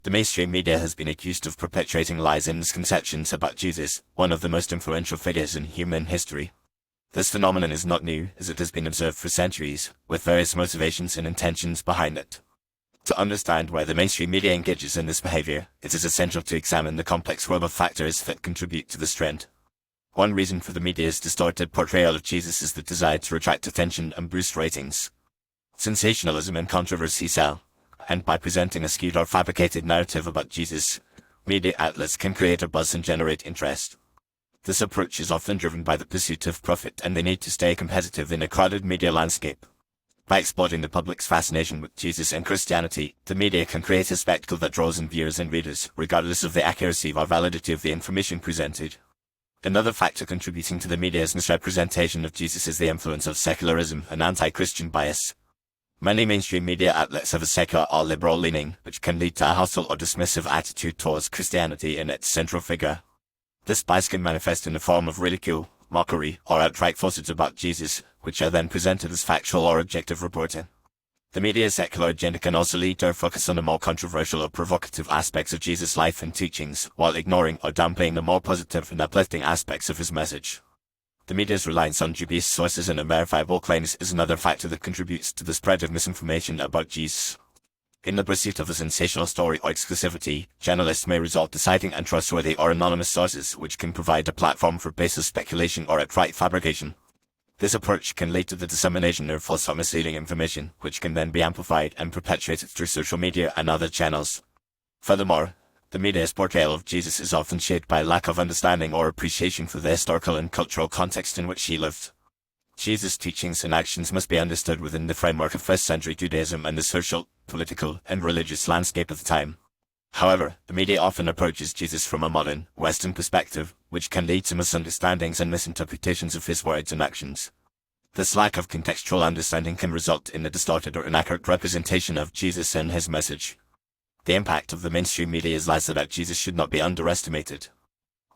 The mainstream media has been accused of perpetuating lies and misconceptions about Jesus, one of the most influential figures in human history. This phenomenon is not new, as it has been observed for centuries, with various motivations and intentions behind it. To understand why the mainstream media engages in this behavior, it is essential to examine the complex web of factors that contribute to this trend. One reason for the media's distorted portrayal of Jesus is the desire to attract attention and boost ratings. Sensationalism and controversy sell, and by presenting a skewed or fabricated narrative about Jesus, media outlets can create a buzz and generate interest. This approach is often driven by the pursuit of profit and the need to stay competitive in a crowded media landscape. By exploiting the public's fascination with Jesus and Christianity, the media can create a spectacle that draws in viewers and readers, regardless of the accuracy or validity of the information presented. Another factor contributing to the media's misrepresentation of Jesus is the influence of secularism and anti-Christian bias. Many mainstream media outlets have a secular or liberal leaning, which can lead to a hostile or dismissive attitude towards Christianity and its central figure. This bias can manifest in the form of ridicule, mockery, or outright falsehoods about Jesus, which are then presented as factual or objective reporting. The media's secular agenda can also lead to a focus on the more controversial or provocative aspects of Jesus' life and teachings, while ignoring or downplaying the more positive and uplifting aspects of his message. The media's reliance on dubious sources and unverifiable claims is another factor that contributes to the spread of misinformation about Jesus. In the pursuit of a sensational story or exclusivity, journalists may resort to citing untrustworthy or anonymous sources, which can provide a platform for baseless speculation or outright fabrication. This approach can lead to the dissemination of false or misleading information, which can then be amplified and perpetuated through social media and other channels. Furthermore, the media's portrayal of Jesus is often shaped by a lack of understanding or appreciation for the historical and cultural context in which he lived. Jesus' teachings and actions must be understood within the framework of first-century Judaism and the social, political, and religious landscape of the time. However, the media often approaches Jesus from a modern, Western perspective, which can lead to misunderstandings and misinterpretations of his words and actions. This lack of contextual understanding can result in a distorted or inaccurate representation of Jesus and his message. The impact of the mainstream media's lies about Jesus should not be underestimated.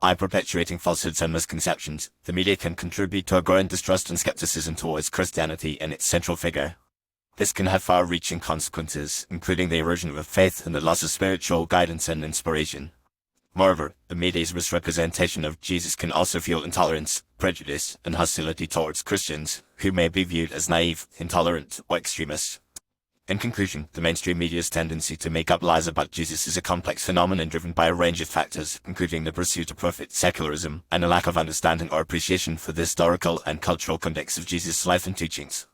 By perpetuating falsehoods and misconceptions, the media can contribute to a growing distrust and skepticism towards Christianity and its central figure. This can have far-reaching consequences, including the erosion of faith and the loss of spiritual guidance and inspiration. Moreover, the media's misrepresentation of Jesus can also fuel intolerance, prejudice, and hostility towards Christians, who may be viewed as naive, intolerant, or extremists. In conclusion, the mainstream media's tendency to make up lies about Jesus is a complex phenomenon driven by a range of factors, including the pursuit of profit, secularism, and a lack of understanding or appreciation for the historical and cultural context of Jesus' life and teachings.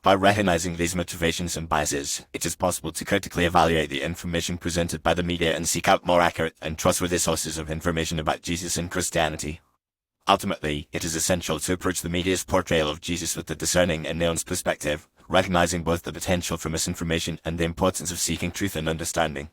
By recognizing these motivations and biases, it is possible to critically evaluate the information presented by the media and seek out more accurate and trustworthy sources of information about Jesus and Christianity. Ultimately, it is essential to approach the media's portrayal of Jesus with a discerning and nuanced perspective, recognizing both the potential for misinformation and the importance of seeking truth and understanding.